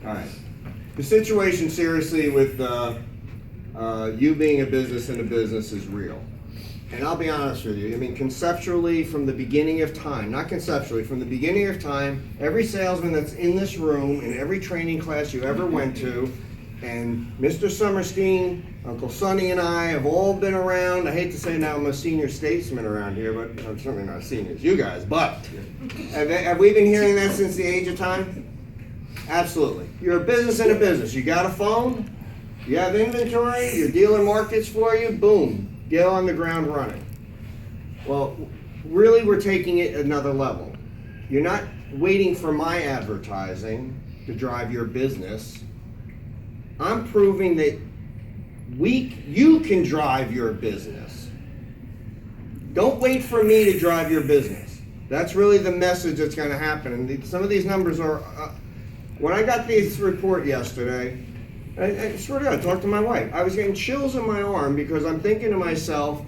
All right. The situation, seriously, with you being a business and a business is real. And I'll be honest with you, I mean, conceptually, from the beginning of time, not conceptually, from the beginning of time, every salesman that's in this room, in every training class you ever went to, and Mr. Summerstein, Uncle Sonny, and I have all been around. I hate to say now I'm a senior statesman around here, but I'm certainly not senior as you guys, but have we been hearing that since the age of time? Absolutely. You're a business and a business. You got a phone, you have inventory, your dealer markets for you, boom. Get on the ground running. Well, really we're taking it another level. You're not waiting for my advertising to drive your business. I'm proving that you can drive your business. Don't wait for me to drive your business. That's really the message that's going to happen. And some of these numbers are, when I got this report yesterday, I swear to God, I talked to my wife. I was getting chills in my arm because I'm thinking to myself,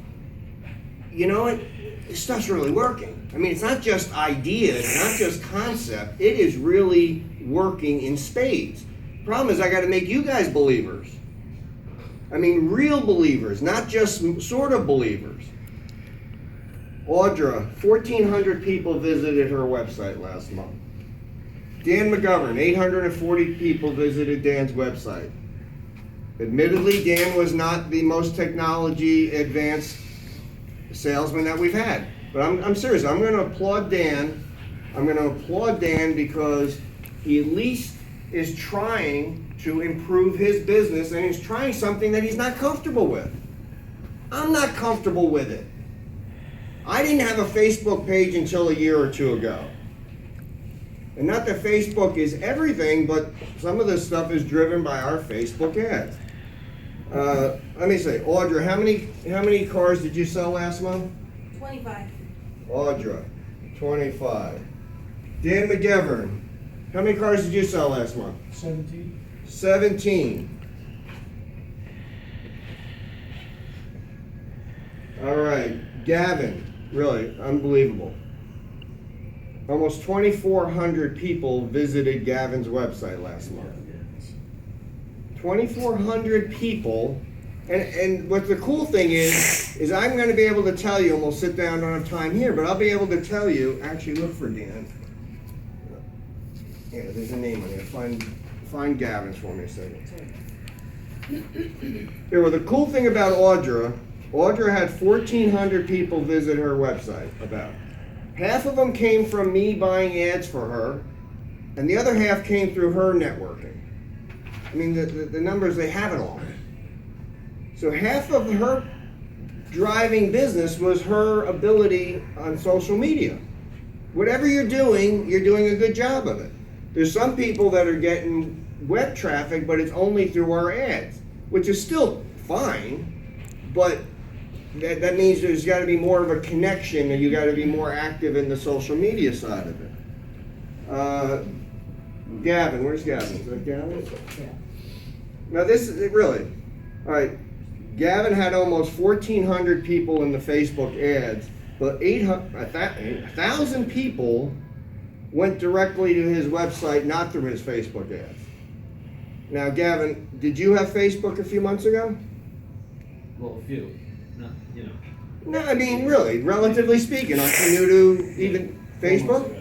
you know what? This stuff's really working. I mean, it's not just idea, it's not just concept. It is really working in spades. Problem is, I got to make you guys believers. I mean, real believers, not just sort of believers. Audra, 1,400 people visited her website last month. Dan McGovern, 840 people visited Dan's website. Admittedly, Dan was not the most technology advanced salesman that we've had. But I'm serious, I'm going to applaud Dan. I'm going to applaud Dan because he at least is trying to improve his business, and he's trying something that he's not comfortable with. I'm not comfortable with it. I didn't have a Facebook page until a year or two ago. And not that Facebook is everything, but some of this stuff is driven by our Facebook ads. Let me say, Audra, how many cars did you sell last month? 25. Audra, 25. Dan McGovern, how many cars did you sell last month? 17. 17. All right, Gavin, really unbelievable. Almost 2,400 people visited Gavin's website last month. 2,400 people, and what the cool thing is I'm going to be able to tell you, and we'll sit down, don't have time here, but I'll be able to tell you, actually look for Dan. Yeah, there's a name on here. Find Gavin's for me a second. Here, well, the cool thing about Audra had 1,400 people visit her website about. Half of them came from me buying ads for her, and the other half came through her networking. I mean, the numbers, they have it all. So half of her driving business was her ability on social media. Whatever you're doing a good job of it. There's some people that are getting web traffic, but it's only through our ads, which is still fine, but that means there's got to be more of a connection, and you got to be more active in the social media side of it. Gavin, where's Gavin? Is that Gavin? Yeah. Now this is really, all right. Gavin had almost 1,400 people in the Facebook ads, but 1,000 people went directly to his website, not through his Facebook ads. Now, Gavin, did you have Facebook a few months ago? Well, a few. No, you know. No, I mean, really, relatively speaking, aren't you new to even Facebook?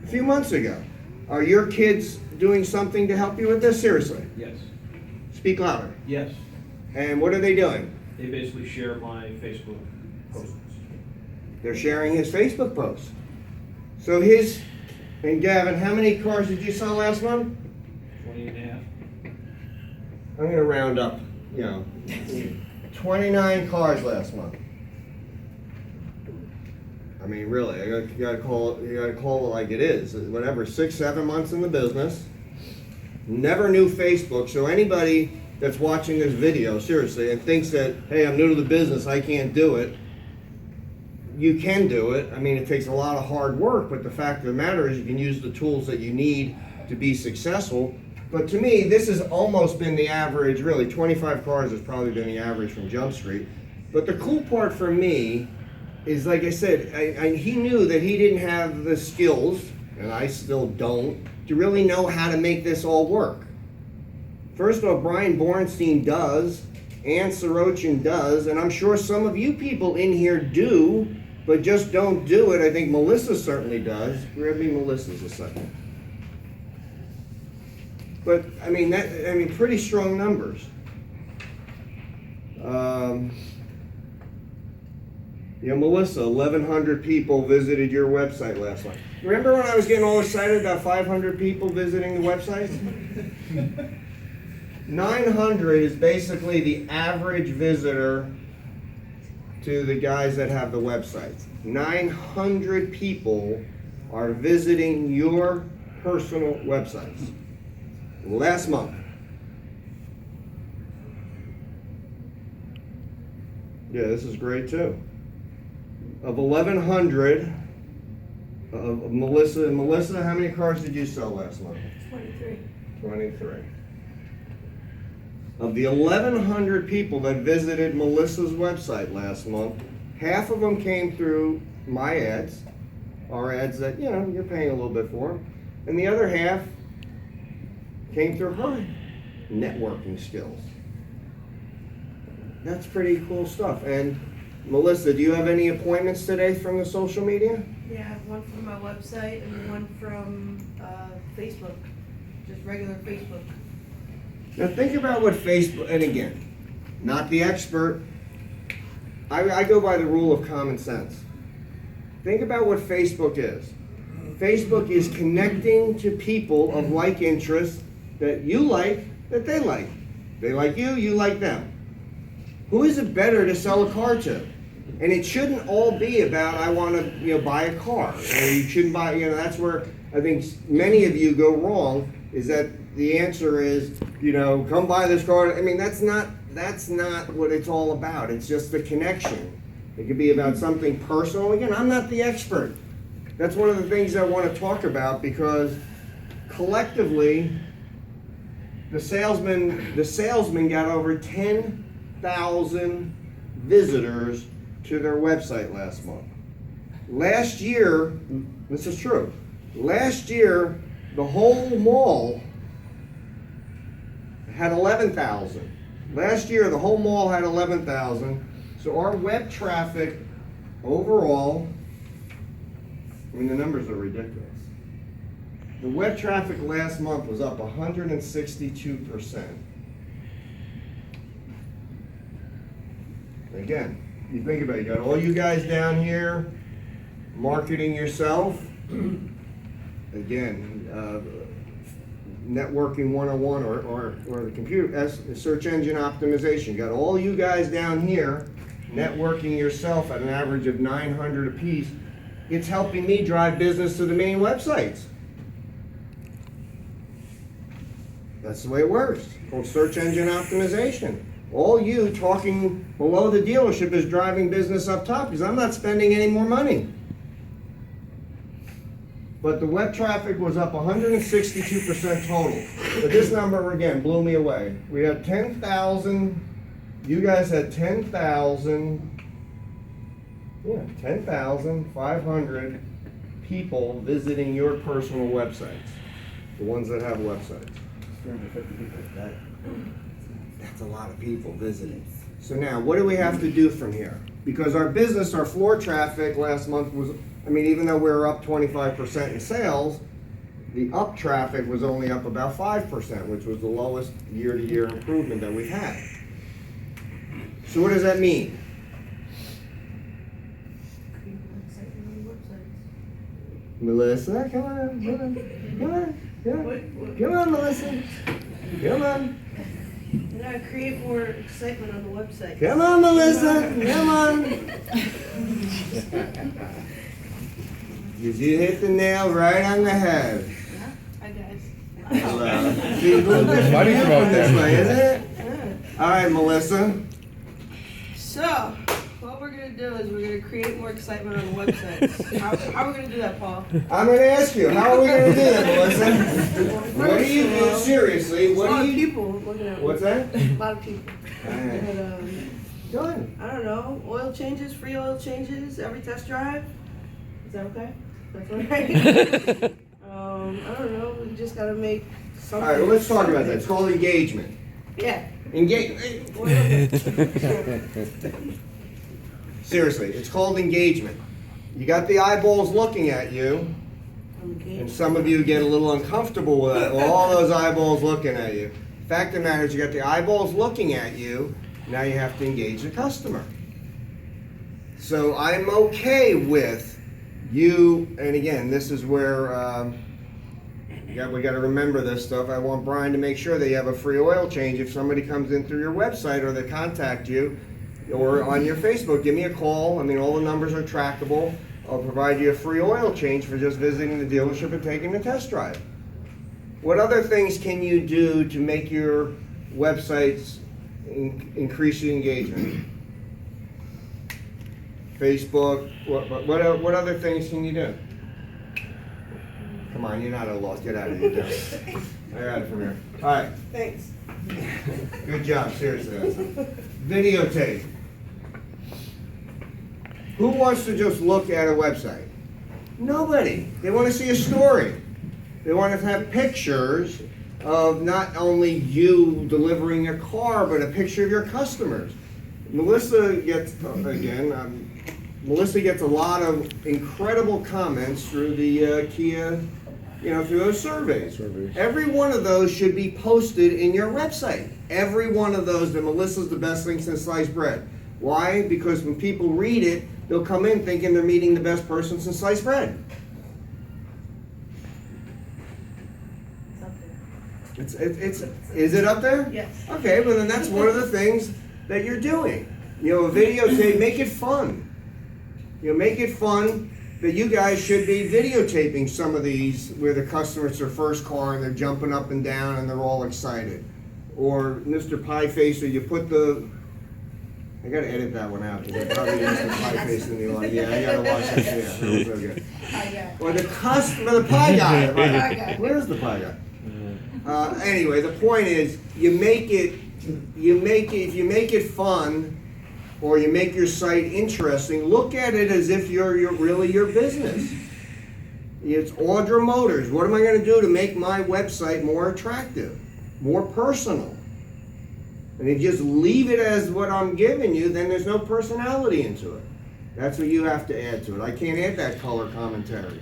A few months ago. Are your kids doing something to help you with this? Seriously? Yes. Speak louder. Yes. And what are they doing? They basically share my Facebook posts. They're sharing his Facebook posts. So and Gavin, how many cars did you sell last month? 20 and a half. I'm gonna round up, 29 cars last month. I mean, really, you gotta call it like it is. Whatever, 6-7 months in the business, never knew Facebook. So anybody that's watching this video, seriously, and thinks that, hey, I'm new to the business, I can't do it. You can do it. I mean, it takes a lot of hard work, but the fact of the matter is you can use the tools that you need to be successful. But to me, this has almost been the average, really, 25 cars has probably been the average from Jump Street. But the cool part for me is, like I said, he knew that he didn't have the skills, and I still don't, to really know how to make this all work. First off, Brian Borenstein does, Ann Sorokin does, and I'm sure some of you people in here do, but just don't do it. I think Melissa certainly does. Grab me Melissa's a second. But I mean pretty strong numbers. Melissa, 1,100 people visited your website last month. Remember when I was getting all excited about 500 people visiting the website? 900 is basically the average visitor to the guys that have the websites. 900 people are visiting your personal websites last month. Yeah, this is great too. Of 1,100, Melissa, how many cars did you sell last month? 23. 23. Of the 1,100 people that visited Melissa's website last month, half of them came through my ads, our ads that, you're paying a little bit for, and the other half came through her networking skills. That's pretty cool stuff. And Melissa, do you have any appointments today from the social media? Yeah, I have one from my website and one from Facebook, just regular Facebook. Now think about what Facebook, and again, not the expert, I go by the rule of common sense. Think about what Facebook is. Facebook is connecting to people of like interests that you like, that they like. They like you, you like them. Who is it better to sell a car to? And it shouldn't all be about, I want to buy a car. Or you shouldn't buy, that's where I think many of you go wrong, is that the answer is, come buy this car. I mean, that's not what it's all about. It's just the connection. It could be about something personal. Again, I'm not the expert. That's one of the things I want to talk about, because collectively, the salesman got over 10,000 visitors to their website last month. Last year, this is true, last year, the whole mall had 11,000. Last year, the whole mall had 11,000. So our web traffic overall, the numbers are ridiculous. The web traffic last month was up 162%. Again, you think about it, you got all you guys down here marketing yourself. Again, networking 101 or the computer search engine optimization. You got all you guys down here networking yourself at an average of 900 apiece. It's helping me drive business to the main websites. That's the way it works. It's called search engine optimization. All you talking below the dealership is driving business up top, because I'm not spending any more money. But the web traffic was up 162% total. But this number, again, blew me away. We had 10,000, you guys had 10,500 people visiting your personal websites, the ones that have websites. 350 people. That's a lot of people visiting. So now, what do we have to do from here? Because our business, our floor traffic last month was, even though we were up 25% in sales, the up traffic was only up about 5%, which was the lowest year-to-year improvement that we've had. So what does that mean? Melissa, come on, Melissa. Come on. You gotta create more excitement on the website. Come on, Melissa, come on. You hit the nail right on the head. Yeah, hi guys. See, a little bit Money from this there. way, isn't it? Yeah. All right, Melissa. So, what we're gonna do is we're gonna create more excitement on the website. How are we gonna do that, Paul? I'm going to ask you, how are we going to do that, Melissa? What do you do, seriously, A what lot do of you... people looking at What's that? A lot of people. All right. And, Go ahead. I don't know, oil changes, free oil changes, every test drive. Is that okay? That's all right. I don't know, we just gotta make All right, well, let's talk about that. It's called engagement. Yeah. Seriously, it's called engagement. You got the eyeballs looking at you, and some of you get a little uncomfortable with that. All those eyeballs looking at you. Fact of the matter is, you got the eyeballs looking at you. Now you have to engage the customer. So I'm okay with you, and again, this is where we got to remember this stuff. I want Brian to make sure that you have a free oil change if somebody comes in through your website or they contact you or on your Facebook. Give me a call. I mean, all the numbers are trackable. I'll provide you a free oil change for just visiting the dealership and taking the test drive. What other things can you do to make your websites increase the engagement? Facebook, what other things can you do? Come on, you're not at a loss. Get out of here, Joe. I got it from here. All right. Thanks. Good job, seriously. Videotape. Who wants to just look at a website? Nobody. They want to see a story. They want to have pictures of not only you delivering a car, but a picture of your customers. Melissa gets a lot of incredible comments through the Kia, through those surveys. Every one of those should be posted in your website. Every one of those, that Melissa's the best thing since sliced bread. Why? Because when people read it, they'll come in thinking they're meeting the best person since sliced bread. Is it up there? Yes. Okay, well then that's one of the things that you're doing. A videotape, make it fun. Make it fun that you guys should be videotaping some of these where the customer, it's their first car and they're jumping up and down and they're all excited. Or Mr. Pie Facer, you put I gotta edit that one out because I probably used the pie face in the audio. Yeah, I gotta watch that. Yeah, that was so good. Or the pie guy. Where's the pie guy? Anyway, the point is, if you make it fun, or you make your site interesting, look at it as if you're really your business. It's Audra Motors. What am I going to do to make my website more attractive, more personal? And if you just leave it as what I'm giving you, then there's no personality into it. That's what you have to add to it. I can't add that color commentary.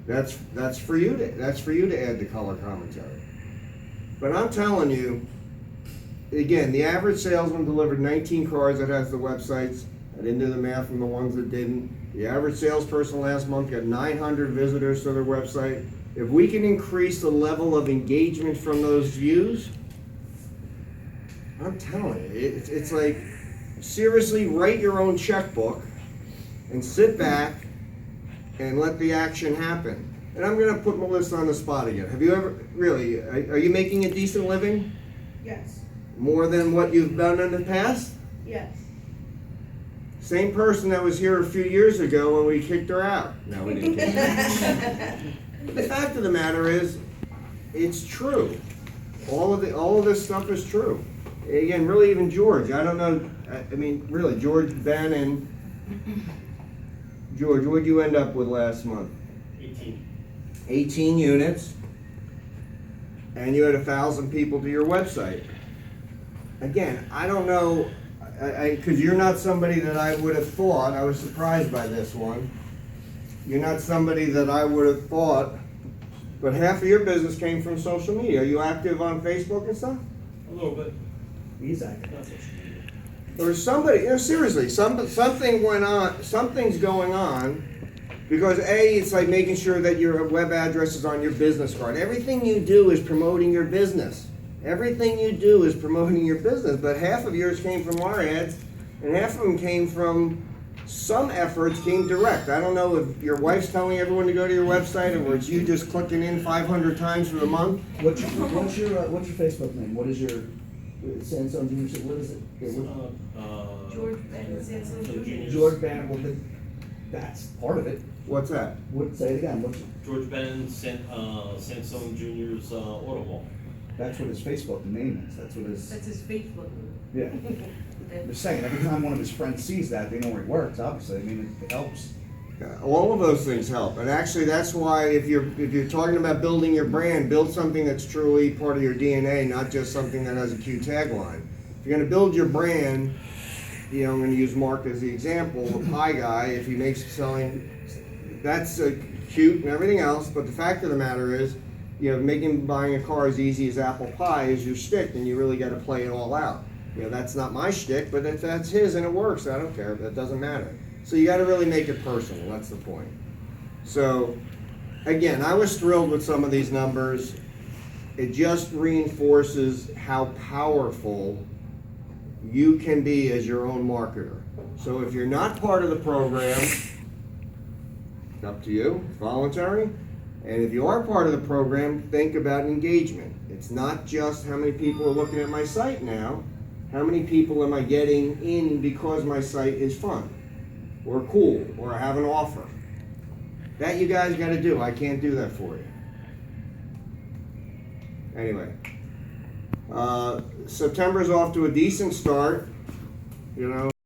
That's for you to add the color commentary. But I'm telling you, again, the average salesman delivered 19 cars that has the websites. I didn't do the math from the ones that didn't. The average salesperson last month got 900 visitors to their website. If we can increase the level of engagement from those views, I'm telling you, it's like, seriously, write your own checkbook and sit back and let the action happen. And I'm going to put Melissa on the spot again. Have you ever, really, are you making a decent living? Yes. More than what you've done in the past? Yes. Same person that was here a few years ago when we kicked her out. No, we didn't kick her out. The fact of the matter is, it's true. All of this stuff is true. Again, really, even George. I don't know. I mean, really, George, Ben, and George. What did you end up with last month? 18 units, and you had 1,000 people to your website. Again, I don't know, because you're not somebody that I would have thought. I was surprised by this one. You're not somebody that I would have thought, but half of your business came from social media. Are you active on Facebook and stuff? A little bit. He's active. Not social media. Or somebody, seriously, something went on, something's going on. Because A, it's like making sure that your web address is on your business card. Everything you do is promoting your business. Everything you do is promoting your business. But half of yours came from our ads, and half of them came from some efforts came direct. I don't know if your wife's telling everyone to go to your website, or it's you just clicking in 500 times for the month. What's your Facebook name? What is your Sansone Junior? What is it? George Ben, Sansone Jr. George Ben. Well, that's part of it. What's that? Say it again. George Ben, Sansone Jr.'s AUtomall. That's what his Facebook name is. That's his Facebook. Yeah. I'm just saying, every time one of his friends sees that, they know where he works, obviously. I mean, it helps. All of those things help, and actually, that's why if you're talking about building your brand, build something that's truly part of your DNA, not just something that has a cute tagline. If you're going to build your brand, you know, I'm going to use Mark as the example, the pie guy. If he makes selling, that's cute and everything else, but the fact of the matter is, you know, making buying a car as easy as apple pie is your shtick, and you really got to play it all out. You know, that's not my shtick, but if that's his and it works, I don't care. That doesn't matter. So you got to really make it personal. That's the point. So, again, I was thrilled with some of these numbers. It just reinforces how powerful you can be as your own marketer. So if you're not part of the program, it's up to you, it's voluntary. And if you are part of the program, think about engagement. It's not just how many people are looking at my site now, how many people am I getting in because my site is fun, or cool, or I have an offer. That you guys gotta do, I can't do that for you. Anyway, September's off to a decent start, you know.